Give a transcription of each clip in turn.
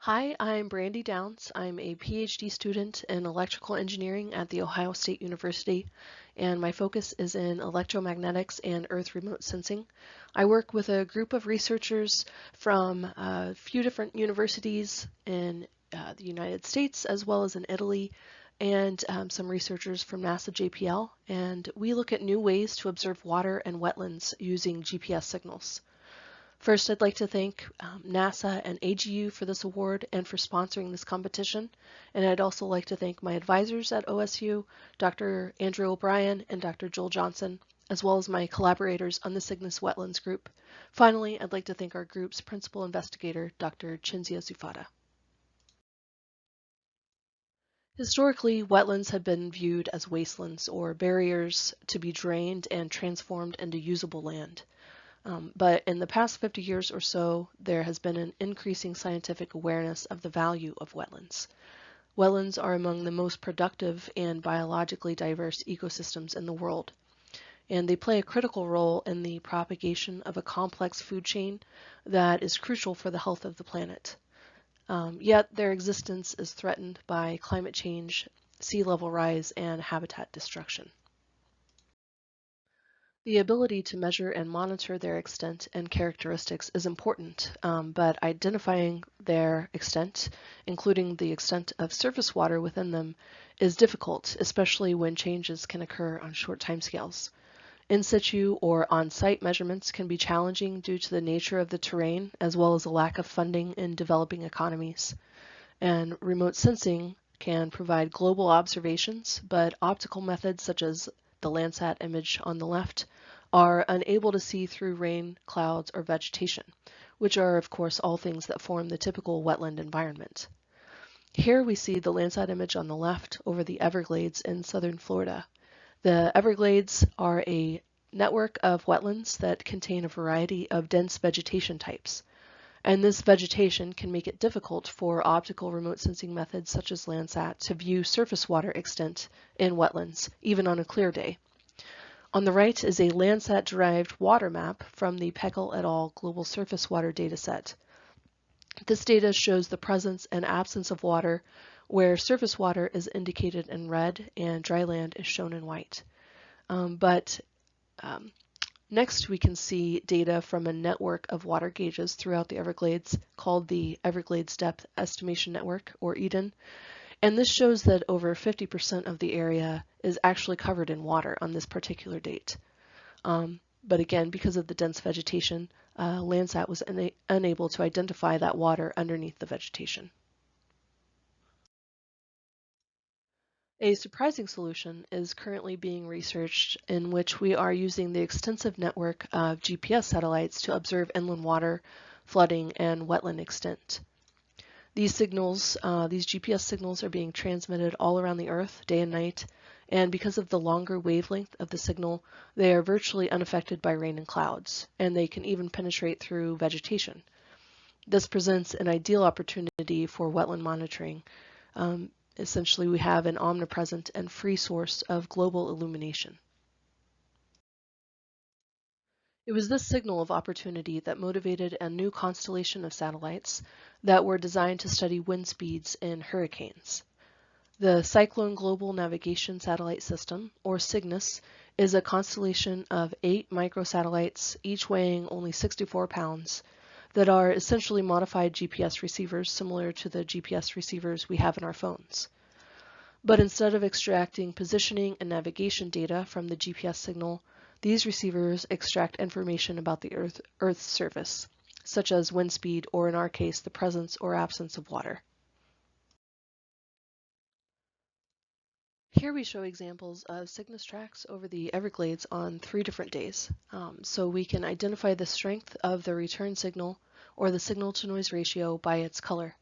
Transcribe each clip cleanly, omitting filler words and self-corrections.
Hi, I'm Brandi Downs. I'm a PhD student in electrical engineering at The Ohio State University, and my focus is in electromagnetics and Earth remote sensing. I work with a group of researchers from a few different universities in the United States as well as in Italy, and some researchers from NASA JPL, and we look at new ways to observe water and wetlands using GPS signals. First, I'd like to thank NASA and AGU for this award and for sponsoring this competition. And I'd also like to thank my advisors at OSU, Dr. Andrew O'Brien and Dr. Joel Johnson, as well as my collaborators on the Cygnus Wetlands Group. Finally, I'd like to thank our group's principal investigator, Dr. Cinzia Zufata. Historically, wetlands had been viewed as wastelands or barriers to be drained and transformed into usable land. But in the past 50 years or so, there has been an increasing scientific awareness of the value of wetlands. Wetlands are among the most productive and biologically diverse ecosystems in the world, and they play a critical role in the propagation of a complex food chain that is crucial for the health of the planet. Yet their existence is threatened by climate change, sea level rise, and habitat destruction. The ability to measure and monitor their extent and characteristics is important, but identifying their extent, including the extent of surface water within them, is difficult, especially when changes can occur on short timescales. In situ or on-site measurements can be challenging due to the nature of the terrain, as well as a lack of funding in developing economies. And remote sensing can provide global observations, but optical methods such as the Landsat image on the left are unable to see through rain, clouds, or vegetation, which are, of course, all things that form the typical wetland environment. Here we see the Landsat image on the left over the Everglades in southern Florida. The Everglades are a network of wetlands that contain a variety of dense vegetation types. And this vegetation can make it difficult for optical remote sensing methods such as Landsat to view surface water extent in wetlands, even on a clear day. On the right is a Landsat-derived water map from the Peckel et al. Global Surface Water Dataset. This data shows the presence and absence of water, where surface water is indicated in red and dry land is shown in white. Next, we can see data from a network of water gauges throughout the Everglades called the Everglades Depth Estimation Network, or EDEN. And this shows that over 50% of the area is actually covered in water on this particular date. But again, because of the dense vegetation, Landsat was unable to identify that water underneath the vegetation. A surprising solution is currently being researched in which we are using the extensive network of GPS satellites to observe inland water, flooding, and wetland extent. These GPS signals are being transmitted all around the Earth day and night, and because of the longer wavelength of the signal, they are virtually unaffected by rain and clouds, and they can even penetrate through vegetation. This presents an ideal opportunity for wetland monitoring. Essentially, we have an omnipresent and free source of global illumination. It was this signal of opportunity that motivated a new constellation of satellites that were designed to study wind speeds in hurricanes. The Cyclone Global Navigation Satellite System, or CYGNSS, is a constellation of 8 microsatellites, each weighing only 64 pounds, that are essentially modified GPS receivers similar to the GPS receivers we have in our phones. But instead of extracting positioning and navigation data from the GPS signal, these receivers extract information about the Earth's surface, such as wind speed or, in our case, the presence or absence of water. Here we show examples of Cygnus tracks over the Everglades on 3 different days. So we can identify the strength of the return signal or the signal-to-noise ratio by its color,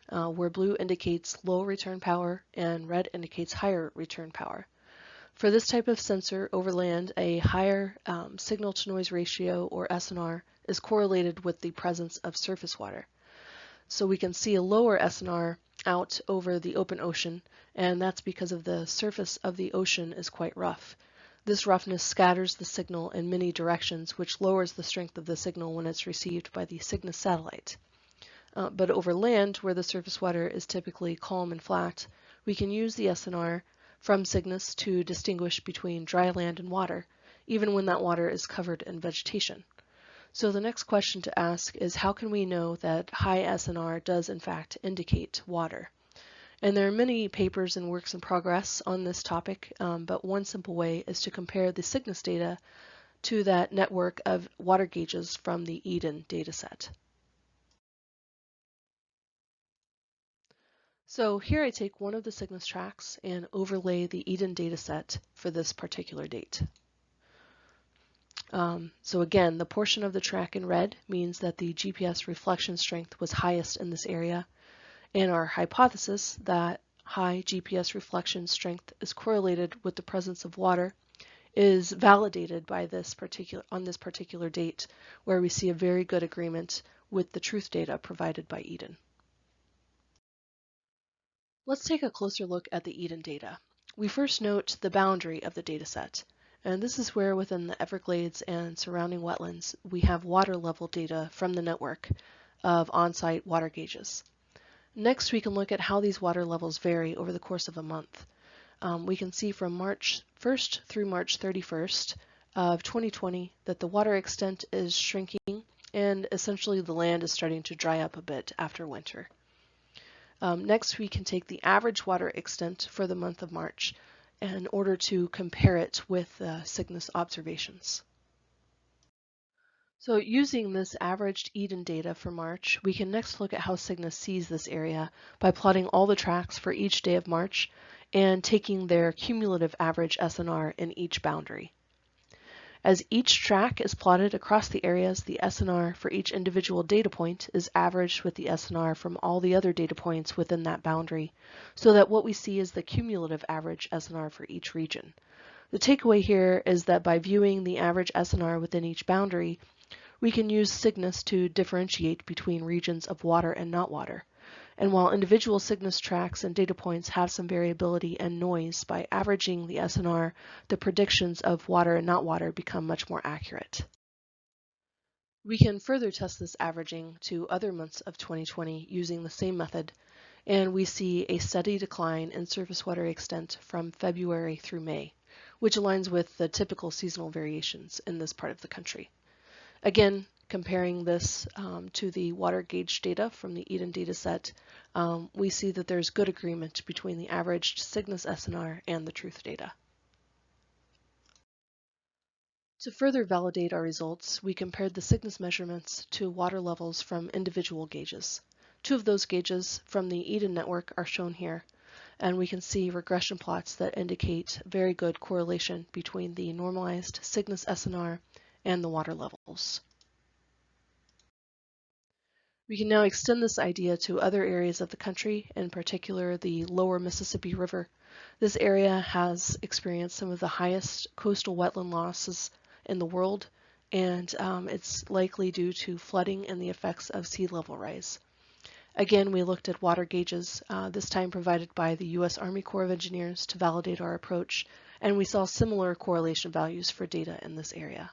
where blue indicates low return power and red indicates higher return power. For this type of sensor over land, a higher signal-to-noise ratio, or SNR, is correlated with the presence of surface water. So we can see a lower SNR out over the open ocean, and that's because of the surface of the ocean is quite rough. This roughness scatters the signal in many directions, which lowers the strength of the signal when it's received by the Cygnus satellite. But over land, where the surface water is typically calm and flat, we can use the SNR from CYGNSS to distinguish between dry land and water, even when that water is covered in vegetation. So the next question to ask is, how can we know that high SNR does in fact indicate water? And there are many papers and works in progress on this topic, but one simple way is to compare the CYGNSS data to that network of water gauges from the Eden dataset. So here I take one of the CYGNSS tracks and overlay the Eden dataset for this particular date. So again, the portion of the track in red means that the GPS reflection strength was highest in this area, and our hypothesis that high GPS reflection strength is correlated with the presence of water is validated by on this particular date, where we see a very good agreement with the truth data provided by Eden. Let's take a closer look at the Eden data. We first note the boundary of the dataset, and this is where within the Everglades and surrounding wetlands we have water level data from the network of on-site water gauges. Next, we can look at how these water levels vary over the course of a month. We can see from March 1st through March 31st of 2020 that the water extent is shrinking and essentially the land is starting to dry up a bit after winter. Next, we can take the average water extent for the month of March in order to compare it with CYGNSS observations. So using this averaged Eden data for March, we can next look at how CYGNSS sees this area by plotting all the tracks for each day of March and taking their cumulative average SNR in each boundary. As each track is plotted across the areas, the SNR for each individual data point is averaged with the SNR from all the other data points within that boundary, so that what we see is the cumulative average SNR for each region. The takeaway here is that by viewing the average SNR within each boundary, we can use CYGNSS to differentiate between regions of water and not water. And while individual CYGNSS tracks and data points have some variability and noise, by averaging the SNR, the predictions of water and not water become much more accurate. We can further test this averaging to other months of 2020 using the same method, and we see a steady decline in surface water extent from February through May, which aligns with the typical seasonal variations in this part of the country. Again, comparing this to the water gauge data from the Eden dataset, we see that there's good agreement between the averaged CYGNSS SNR and the truth data. To further validate our results, we compared the CYGNSS measurements to water levels from individual gauges. Two of those gauges from the Eden network are shown here, and we can see regression plots that indicate very good correlation between the normalized CYGNSS SNR and the water levels. We can now extend this idea to other areas of the country, in particular the lower Mississippi River. This area has experienced some of the highest coastal wetland losses in the world, and it's likely due to flooding and the effects of sea level rise. Again, we looked at water gauges, this time provided by the U.S. Army Corps of Engineers to validate our approach, and we saw similar correlation values for data in this area.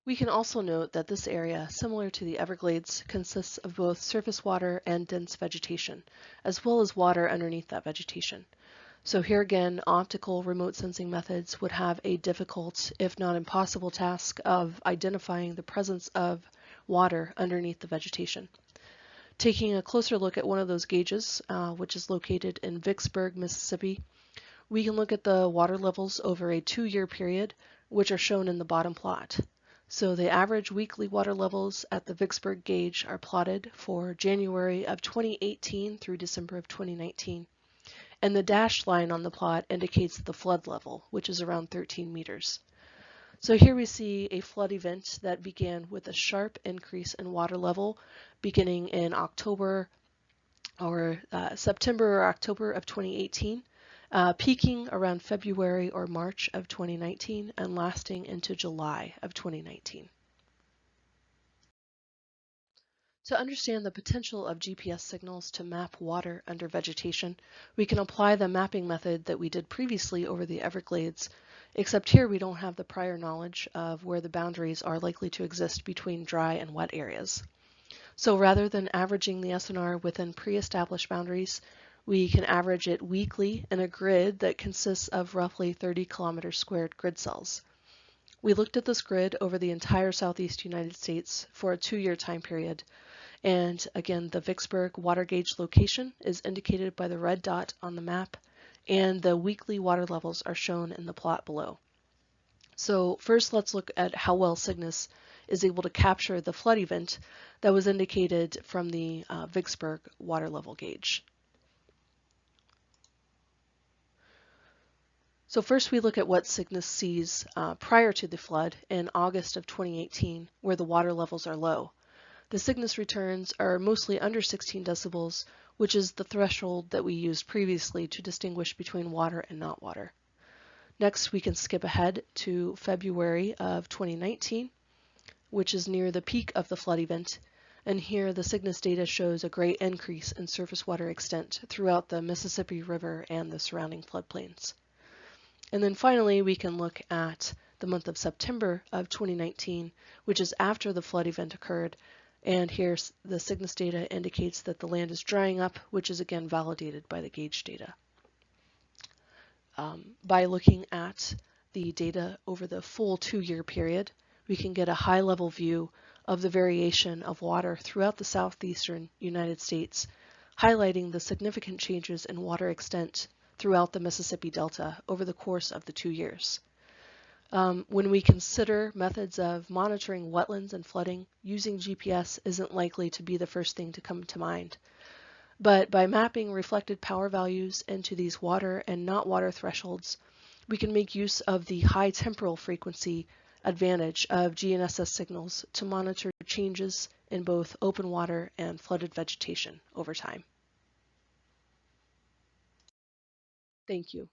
We can also note that this area, similar to the Everglades, consists of both surface water and dense vegetation, as well as water underneath that vegetation. So here again, optical remote sensing methods would have a difficult, if not impossible, task of identifying the presence of water underneath the vegetation. Taking a closer look at one of those gauges, which is located in Vicksburg, Mississippi, we can look at the water levels over a 2-year period, which are shown in the bottom plot. So the average weekly water levels at the Vicksburg gauge are plotted for January of 2018 through December of 2019. And the dashed line on the plot indicates the flood level, which is around 13 meters. So here we see a flood event that began with a sharp increase in water level beginning in September or October of 2018. Peaking around February or March of 2019 and lasting into July of 2019. To understand the potential of GPS signals to map water under vegetation, we can apply the mapping method that we did previously over the Everglades, except here we don't have the prior knowledge of where the boundaries are likely to exist between dry and wet areas. So rather than averaging the SNR within pre-established boundaries, we can average it weekly in a grid that consists of roughly 30 kilometers squared grid cells. We looked at this grid over the entire southeast United States for a 2-year time period. And again, the Vicksburg water gauge location is indicated by the red dot on the map, and the weekly water levels are shown in the plot below. So first, let's look at how well CYGNSS is able to capture the flood event that was indicated from the Vicksburg water level gauge. So first we look at what CYGNSS sees prior to the flood in August of 2018, where the water levels are low. The CYGNSS returns are mostly under 16 decibels, which is the threshold that we used previously to distinguish between water and not water. Next, we can skip ahead to February of 2019, which is near the peak of the flood event. And here the CYGNSS data shows a great increase in surface water extent throughout the Mississippi River and the surrounding floodplains. And then finally, we can look at the month of September of 2019, which is after the flood event occurred. And here the CYGNSS data indicates that the land is drying up, which is again validated by the gauge data. By looking at the data over the full 2-year period, we can get a high-level view of the variation of water throughout the southeastern United States, highlighting the significant changes in water extent throughout the Mississippi Delta over the course of the 2 years. When we consider methods of monitoring wetlands and flooding, using GPS isn't likely to be the first thing to come to mind. But by mapping reflected power values into these water and not water thresholds, we can make use of the high temporal frequency advantage of GNSS signals to monitor changes in both open water and flooded vegetation over time. Thank you.